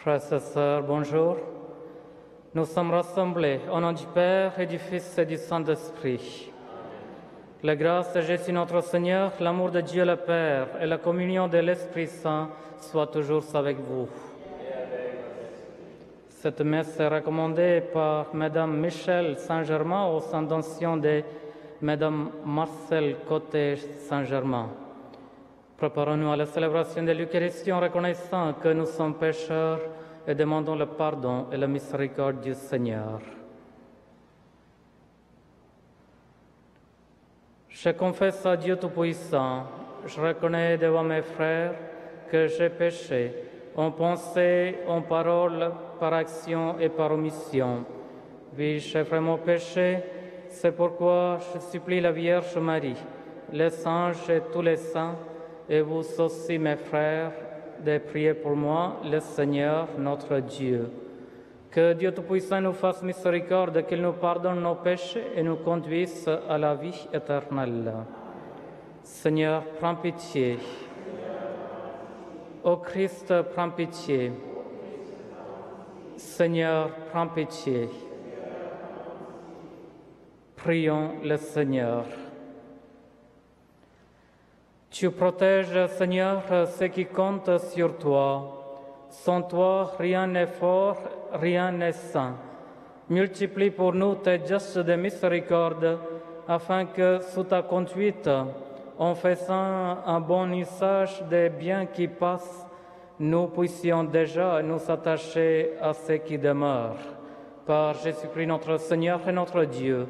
Frères et sœurs, bonjour. Nous sommes rassemblés au nom du Père et du Fils et du Saint-Esprit. La grâce de Jésus notre Seigneur, l'amour de Dieu le Père et la communion de l'Esprit Saint soient toujours avec vous. Cette messe est recommandée par Madame Michel Saint-Germain au sein d'anciens de Madame Marcel Côté Saint-Germain. Préparons-nous à la célébration de l'Eucharistie en reconnaissant que nous sommes pécheurs et demandons le pardon et la miséricorde du Seigneur. Je confesse à Dieu Tout-Puissant, je reconnais devant mes frères que j'ai péché en pensée, en parole, par action et par omission. Oui, j'ai vraiment péché, c'est pourquoi je supplie la Vierge Marie, les anges et tous les saints, et vous aussi, mes frères, de prier pour moi, le Seigneur, notre Dieu. Que Dieu Tout-Puissant nous fasse miséricorde, qu'il nous pardonne nos péchés et nous conduise à la vie éternelle. Seigneur, prends pitié. Ô Christ, prends pitié. Seigneur, prends pitié. Prions le Seigneur. Tu protèges, Seigneur, ceux qui comptent sur toi. Sans toi, rien n'est fort, rien n'est saint. Multiplie pour nous tes gestes de miséricorde, afin que, sous ta conduite, en faisant un bon usage des biens qui passent, nous puissions déjà nous attacher à ceux qui demeurent. Par Jésus-Christ notre Seigneur et notre Dieu,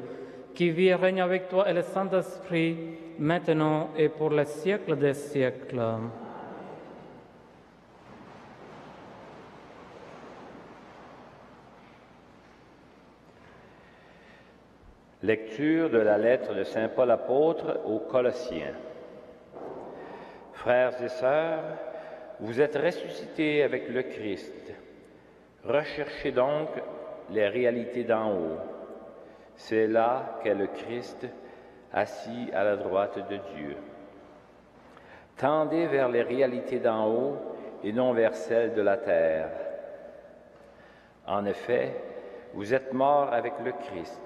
qui vit et règne avec toi et le Saint-Esprit, maintenant et pour les siècles des siècles. Lecture de la lettre de Saint Paul apôtre aux Colossiens. Frères et sœurs, vous êtes ressuscités avec le Christ. Recherchez donc les réalités d'en haut. C'est là qu'est le Christ, assis à la droite de Dieu. Tendez vers les réalités d'en haut et non vers celles de la terre. En effet, vous êtes morts avec le Christ,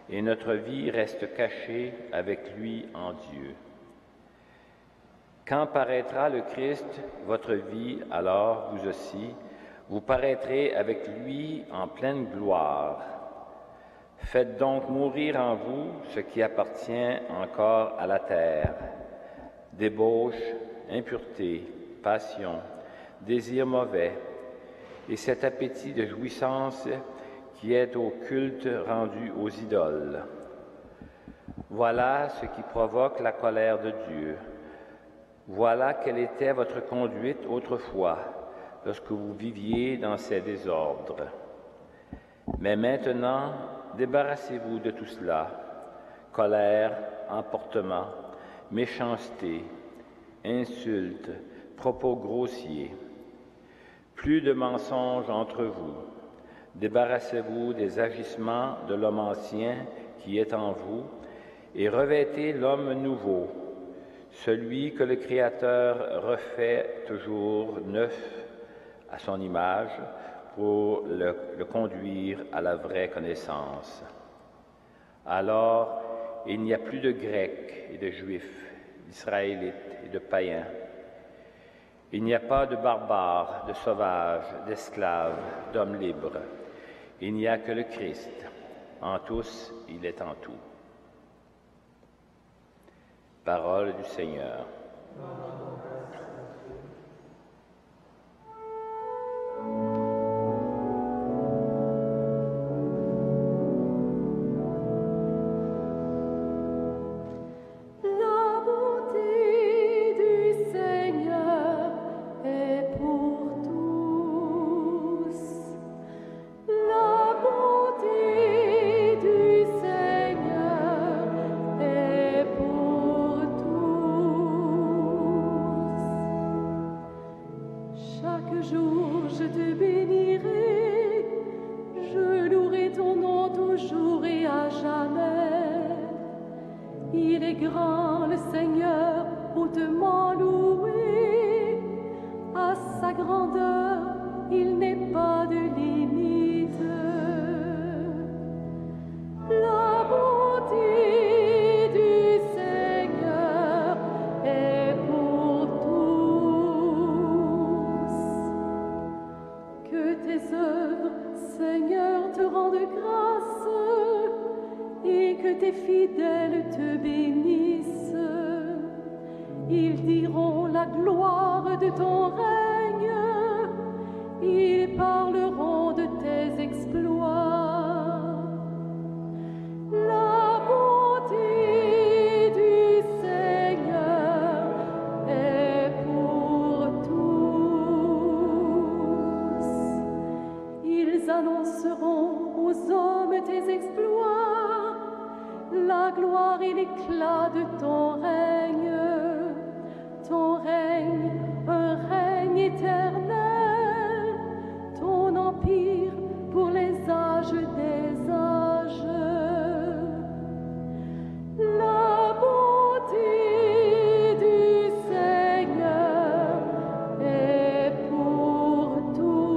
et notre vie reste cachée avec lui en Dieu. Quand paraîtra le Christ, votre vie, alors vous aussi, vous paraîtrez avec lui en pleine gloire. Faites donc mourir en vous ce qui appartient encore à la terre: débauche, impureté, passion, désir mauvais, et cet appétit de jouissance qui est au culte rendu aux idoles. Voilà ce qui provoque la colère de Dieu. Voilà quelle était votre conduite autrefois, lorsque vous viviez dans ces désordres. Mais maintenant, débarrassez-vous de tout cela: colère, emportement, méchanceté, insultes, propos grossiers. Plus de mensonges entre vous. Débarrassez-vous des agissements de l'homme ancien qui est en vous et revêtez l'homme nouveau, celui que le Créateur refait toujours neuf à son image pour le conduire à la vraie connaissance. Alors, il n'y a plus de Grecs et de Juifs, d'Israélites et de païens. Il n'y a pas de barbares, de sauvages, d'esclaves, d'hommes libres. Il n'y a que le Christ. En tous, il est en tout. Parole du Seigneur. Pour tous. diront la gloire de ton règne, ils parleront de tes exploits. La bonté du Seigneur est pour tous. Ils annonceront aux hommes tes exploits, la gloire et l'éclat de ton règne, un règne éternel, ton empire pour les âges des âges. La bonté du Seigneur est pour tous.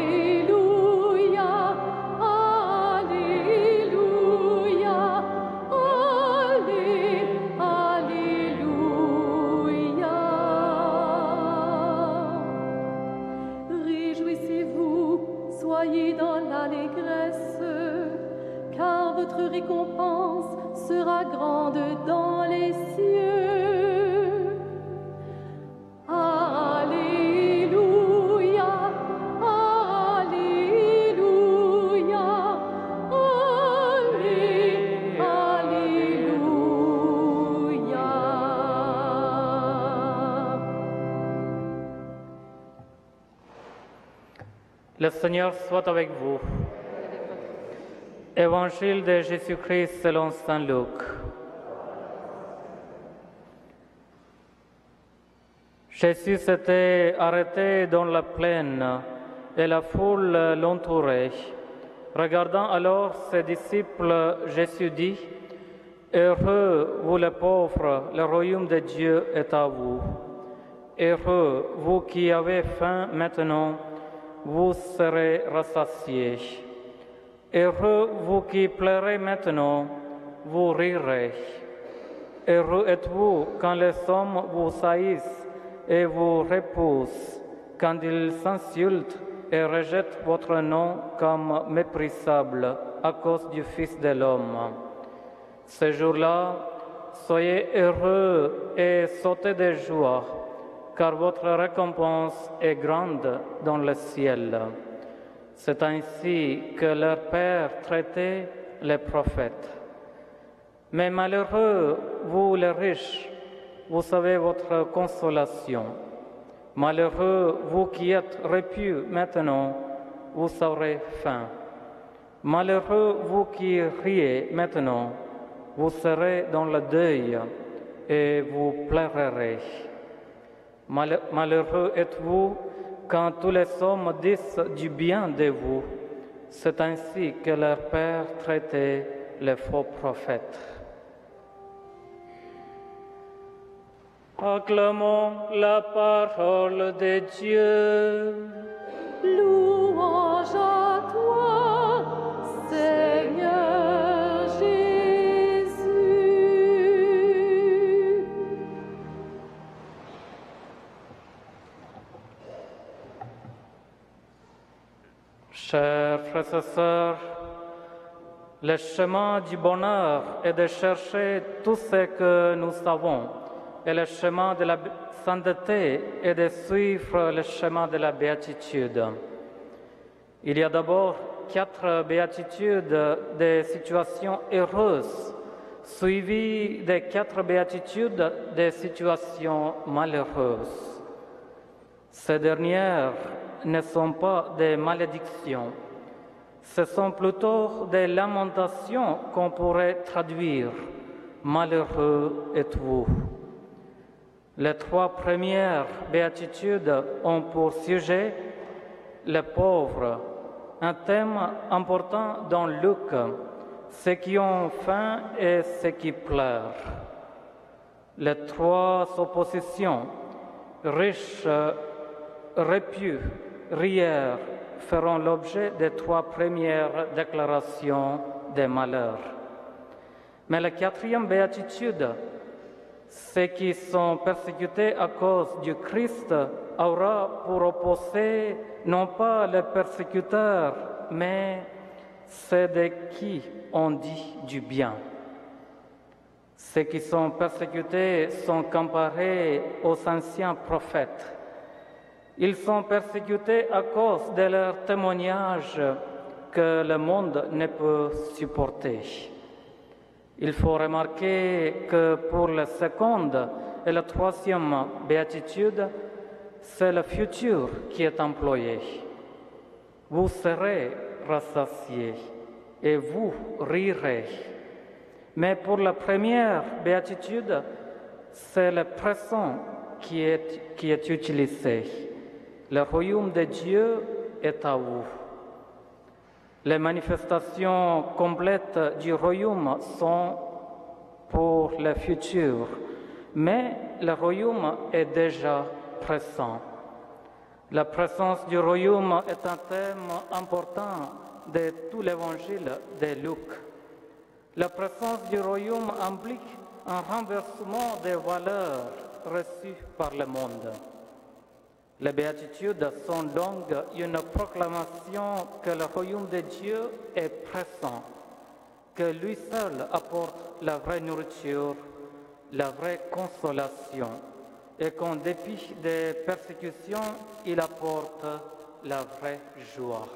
Alléluia, Alléluia, Alléluia. Réjouissez-vous, soyez dans l'allégresse, car votre récompense sera grande dans les cieux. Alléluia, Alléluia, Alléluia. Le Seigneur soit avec vous. Évangile de Jésus-Christ selon Saint Luc. Jésus s'était arrêté dans la plaine et la foule l'entourait. Regardant alors ses disciples, Jésus dit, « Heureux, vous les pauvres, le royaume de Dieu est à vous. Heureux, vous qui avez faim maintenant, vous serez rassasiés. Heureux, vous qui pleurez maintenant, vous rirez. Heureux êtes-vous quand les hommes vous haïssent et vous repoussent, quand ils s'insultent et rejettent votre nom comme méprisable à cause du Fils de l'homme. Ce jour-là, soyez heureux et sautez de joie, car votre récompense est grande dans le ciel. C'est ainsi que leur Père traitait les prophètes. Mais malheureux, vous les riches, vous savez votre consolation. Malheureux, vous qui êtes repus maintenant, vous aurez faim. Malheureux, vous qui riez maintenant, vous serez dans le deuil et vous pleurerez. Malheureux êtes-vous quand tous les hommes disent du bien de vous. C'est ainsi que leur Père traitait les faux prophètes. Acclamons la parole de Dieu. Louange à toi, Seigneur Jésus. Chers frères et sœurs, le chemin du bonheur est de chercher tout ce que nous savons, et le chemin de la sainteté est de suivre le chemin de la béatitude. Il y a d'abord 4 béatitudes des situations heureuses, suivies de 4 béatitudes des situations malheureuses. Ces dernières ne sont pas des malédictions, ce sont plutôt des lamentations qu'on pourrait traduire. Malheureux êtes-vous. Les 3 premières béatitudes ont pour sujet les pauvres, un thème important dans Luc, ceux qui ont faim et ceux qui pleurent. Les 3 oppositions, riches, repus, rieurs, feront l'objet des 3 premières déclarations des malheurs. Mais la 4e béatitude Ceux qui sont persécutés à cause du Christ aura pour opposé non pas les persécuteurs, mais ceux de qui on dit du bien. Ceux qui sont persécutés sont comparés aux anciens prophètes. Ils sont persécutés à cause de leur témoignage que le monde ne peut supporter. Il faut remarquer que pour la seconde et la troisième béatitude, c'est le futur qui est employé. Vous serez rassasiés et vous rirez. Mais pour la première béatitude, c'est le présent qui est utilisé. Le royaume de Dieu est à vous. Les manifestations complètes du royaume sont pour le futur, mais le royaume est déjà présent. La présence du royaume est un thème important de tout l'évangile de Luc. La présence du royaume implique un renversement des valeurs reçues par le monde. Les béatitudes sont donc une proclamation que le royaume de Dieu est présent, que lui seul apporte la vraie nourriture, la vraie consolation, et qu'en dépit des persécutions, il apporte la vraie joie.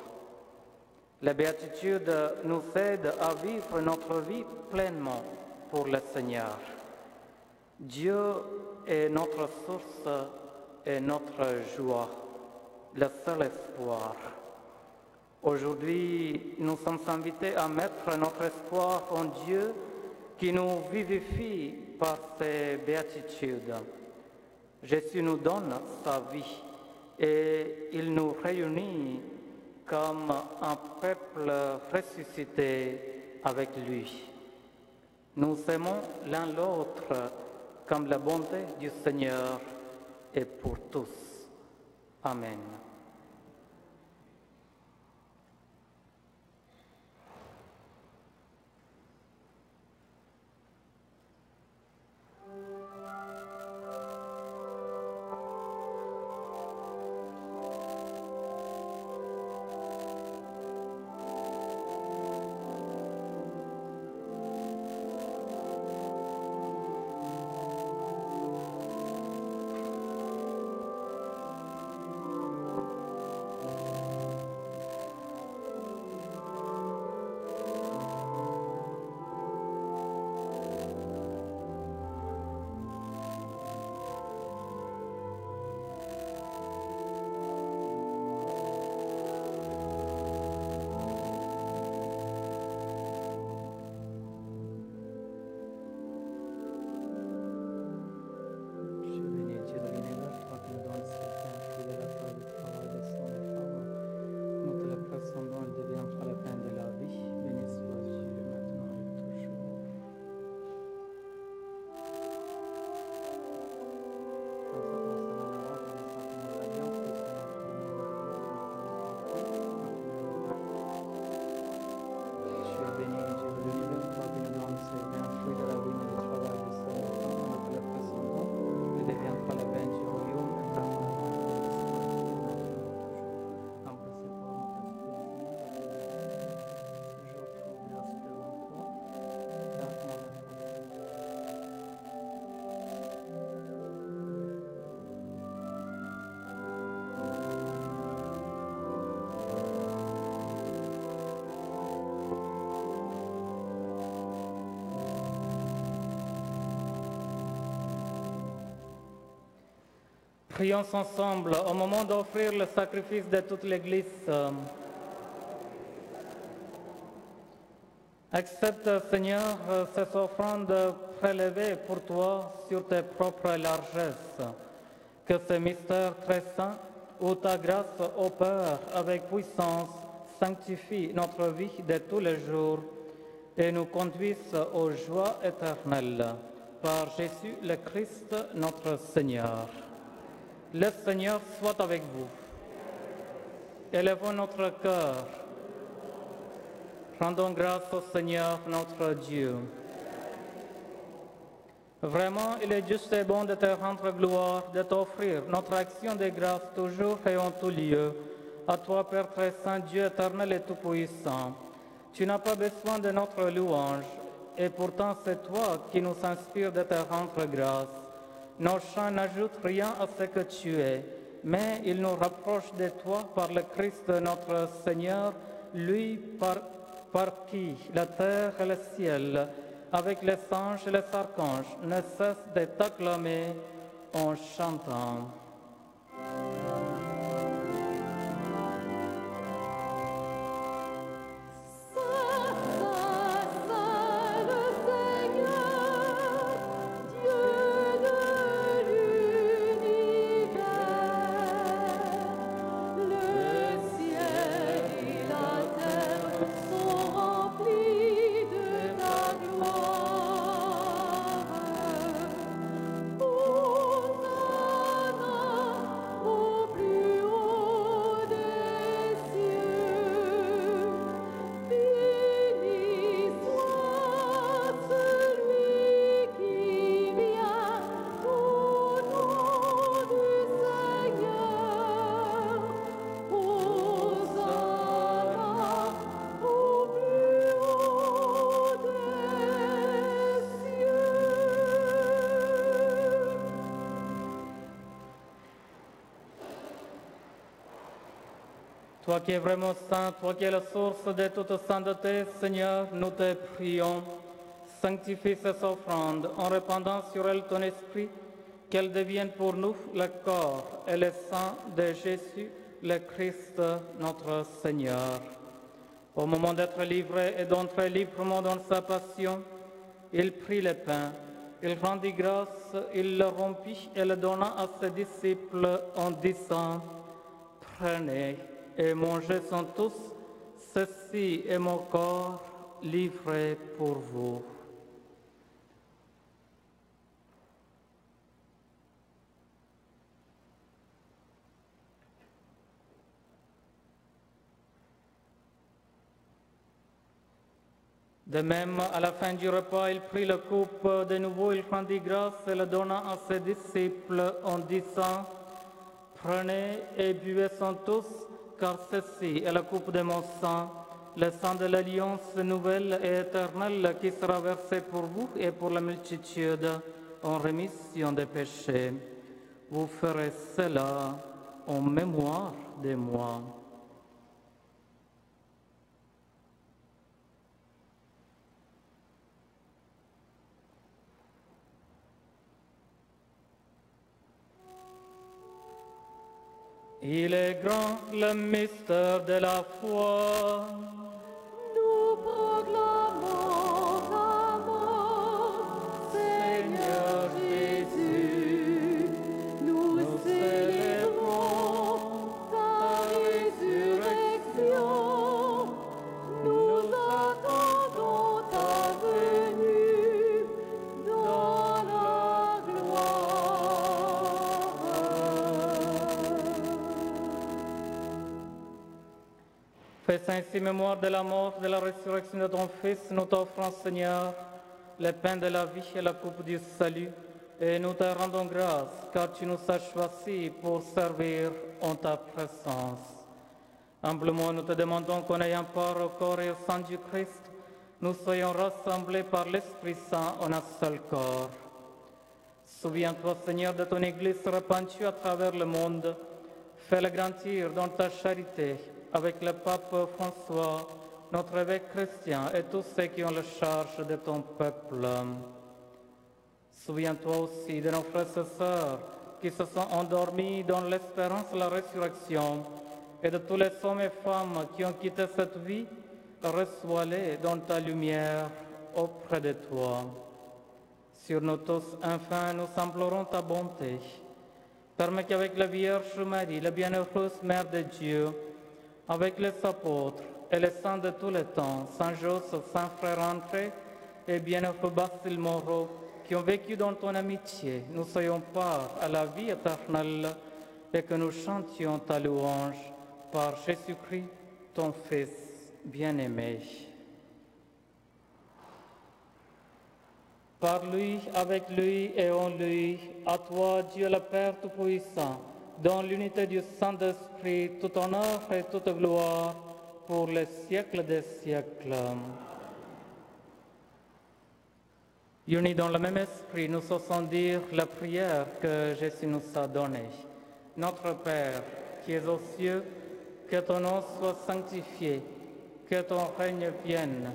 La béatitude nous aide à vivre notre vie pleinement pour le Seigneur. Dieu est notre source et notre joie, le seul espoir. Aujourd'hui, nous sommes invités à mettre notre espoir en Dieu qui nous vivifie par ses béatitudes. Jésus nous donne sa vie et il nous réunit comme un peuple ressuscité avec lui. Nous aimons l'un l'autre comme la bonté du Seigneur est pour tous. Amen. Prions ensemble au moment d'offrir le sacrifice de toute l'Église. Accepte, Seigneur, ces offrandes prélevées pour toi sur tes propres largesses. Que ce mystère très saint, où ta grâce opère avec puissance, sanctifie notre vie de tous les jours et nous conduise aux joies éternelles. Par Jésus le Christ, notre Seigneur. Le Seigneur soit avec vous. Élevons notre cœur. Rendons grâce au Seigneur notre Dieu. Vraiment, il est juste et bon de te rendre gloire, de t'offrir notre action de grâce toujours et en tout lieu. À toi, Père très saint, Dieu éternel et tout-puissant. Tu n'as pas besoin de notre louange, et pourtant c'est toi qui nous inspires de te rendre grâce. Nos chants n'ajoutent rien à ce que tu es, mais ils nous rapprochent de toi par le Christ notre Seigneur, lui par qui la terre et le ciel, avec les anges et les archanges, ne cessent de t'acclamer en chantant. Toi qui es vraiment saint, toi qui es la source de toute sainteté, Seigneur, nous te prions. Sanctifie ces offrandes en répandant sur elles ton esprit, qu'elles deviennent pour nous le corps et le sang de Jésus, le Christ, notre Seigneur. Au moment d'être livré et d'entrer librement dans sa passion, il prit le pain, il rendit grâce, il le rompit et le donna à ses disciples en disant « Prenez et mangez-en tous, ceci est mon corps livré pour vous. » De même, à la fin du repas, il prit la coupe de nouveau, il rendit grâce et la donna à ses disciples en disant « Prenez et buvez-en tous, car ceci est la coupe de mon sang, le sang de l'alliance nouvelle et éternelle qui sera versé pour vous et pour la multitude en rémission des péchés. Vous ferez cela en mémoire de moi. » Il est grand le mystère de la foi. Nous proclamons ta mort, Seigneur Jésus. Nous célébrons ta résurrection. Nous attendons ta venue dans la gloire. Fais ainsi mémoire de la mort, de la résurrection de ton Fils, nous t'offrons, Seigneur, le pain de la vie et la coupe du salut, et nous te rendons grâce, car tu nous as choisis pour servir en ta présence. Humblement, nous te demandons qu'en ayant part au corps et au sang du Christ, nous soyons rassemblés par l'Esprit Saint en un seul corps. Souviens-toi, Seigneur, de ton Église répandue à travers le monde. Fais-le grandir dans ta charité, avec le pape François, notre évêque chrétien et tous ceux qui ont la charge de ton peuple. Souviens-toi aussi de nos frères et sœurs qui se sont endormis dans l'espérance de la résurrection et de tous les hommes et femmes qui ont quitté cette vie, reçois-les dans ta lumière auprès de toi. Sur nous tous, enfin, nous implorons ta bonté. Permets qu'avec la Vierge Marie, la bienheureuse Mère de Dieu, avec les apôtres et les saints de tous les temps, Saint Joseph, Saint Frère André et bienheureux Basile Moreau, qui ont vécu dans ton amitié, nous soyons part à la vie éternelle et que nous chantions ta louange par Jésus-Christ, ton Fils. Bien-aimé. Par lui, avec lui et en lui, à toi, Dieu le Père Tout-Puissant, dans l'unité du Saint-Esprit, tout honneur et toute gloire, pour les siècles des siècles. Unis dans le même esprit, nous osons dire la prière que Jésus nous a donnée. Notre Père, qui es aux cieux, que ton nom soit sanctifié, que ton règne vienne,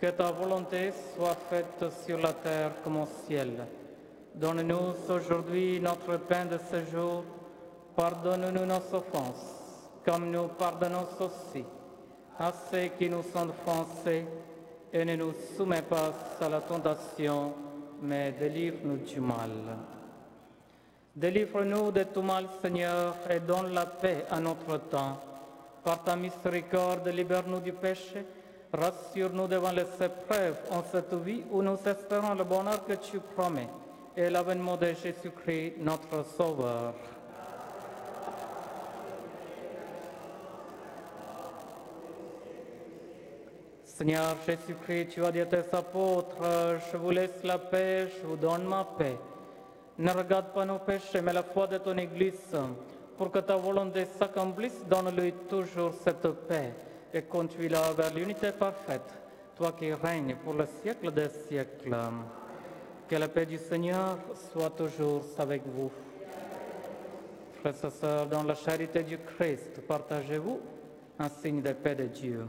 que ta volonté soit faite sur la terre comme au ciel. Donne-nous aujourd'hui notre pain de ce jour. Pardonne-nous nos offenses, comme nous pardonnons aussi à ceux qui nous sont offensés, et ne nous soumets pas à la tentation, mais délivre-nous du mal. Délivre-nous de tout mal, Seigneur, et donne la paix à notre temps. Par ta miséricorde, libère-nous du péché, rassure-nous devant les épreuves en cette vie où nous espérons le bonheur que tu promets et l'avènement de Jésus-Christ, notre Sauveur. Seigneur Jésus-Christ, tu as dit à tes apôtres, je vous laisse la paix, je vous donne ma paix. Ne regarde pas nos péchés, mais la foi de ton Église. Pour que ta volonté s'accomplisse, donne-lui toujours cette paix et conduis-la vers l'unité parfaite, toi qui règnes pour le siècle des siècles. Que la paix du Seigneur soit toujours avec vous. Frères et sœurs, dans la charité du Christ, partagez-vous un signe de paix de Dieu.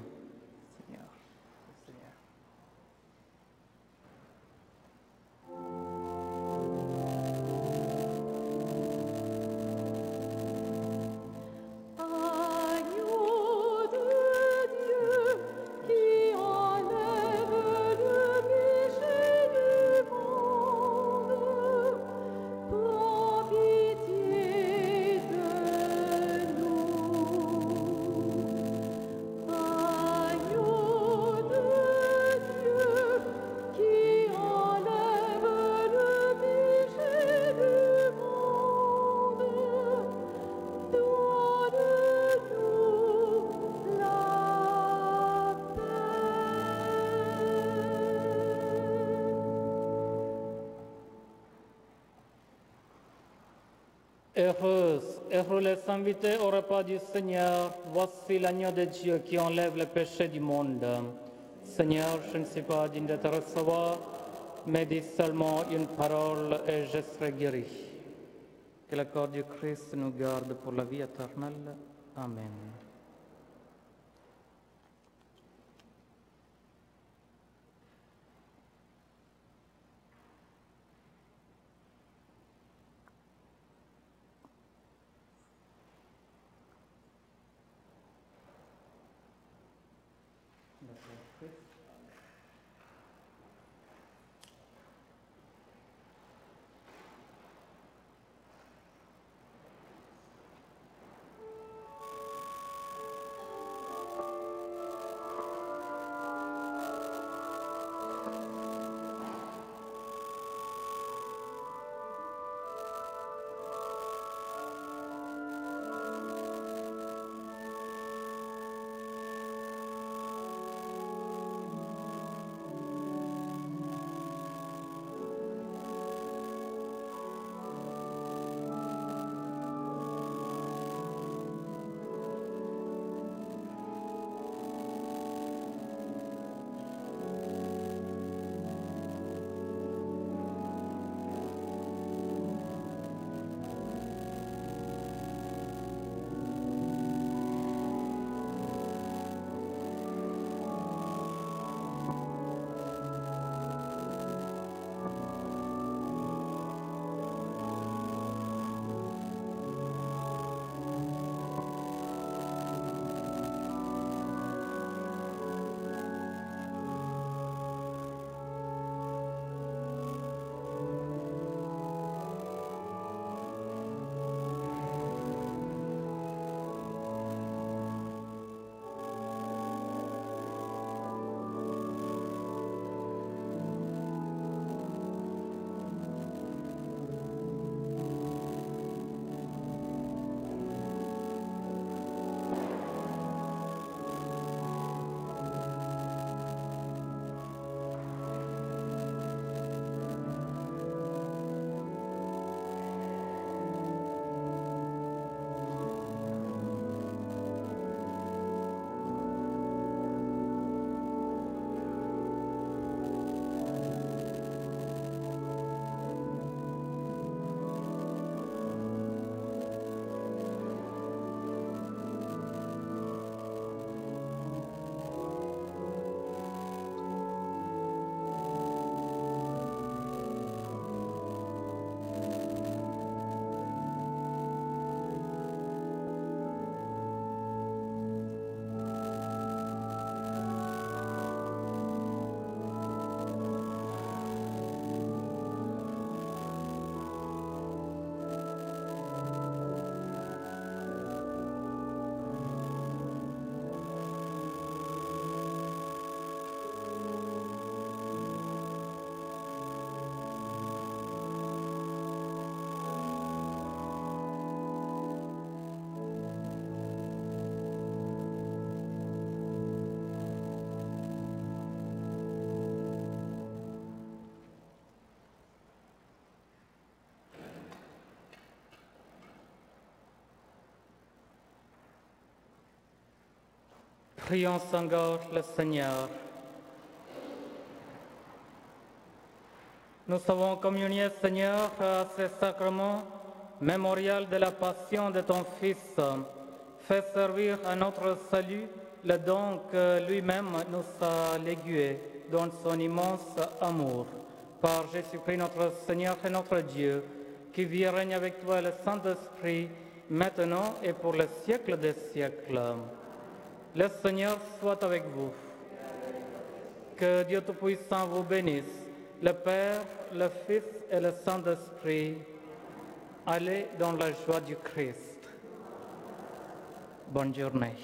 Heureux les invités au repas du Seigneur. Voici l'agneau de Dieu qui enlève le péché du monde. Seigneur, je ne suis pas digne de te recevoir, mais dis seulement une parole et je serai guéri. Que le corps du Christ nous garde pour la vie éternelle. Amen. Prions sans gorge le Seigneur. Nous avons communié, Seigneur, à ce sacrement mémorial de la passion de ton Fils. Fais servir à notre salut le don que lui-même nous a légué dans son immense amour. Par Jésus-Christ notre Seigneur et notre Dieu, qui vit et règne avec toi le Saint-Esprit, maintenant et pour le siècle des siècles. Le Seigneur soit avec vous. Que Dieu Tout-Puissant vous bénisse, le Père, le Fils et le Saint-Esprit. Allez dans la joie du Christ. Bonne journée.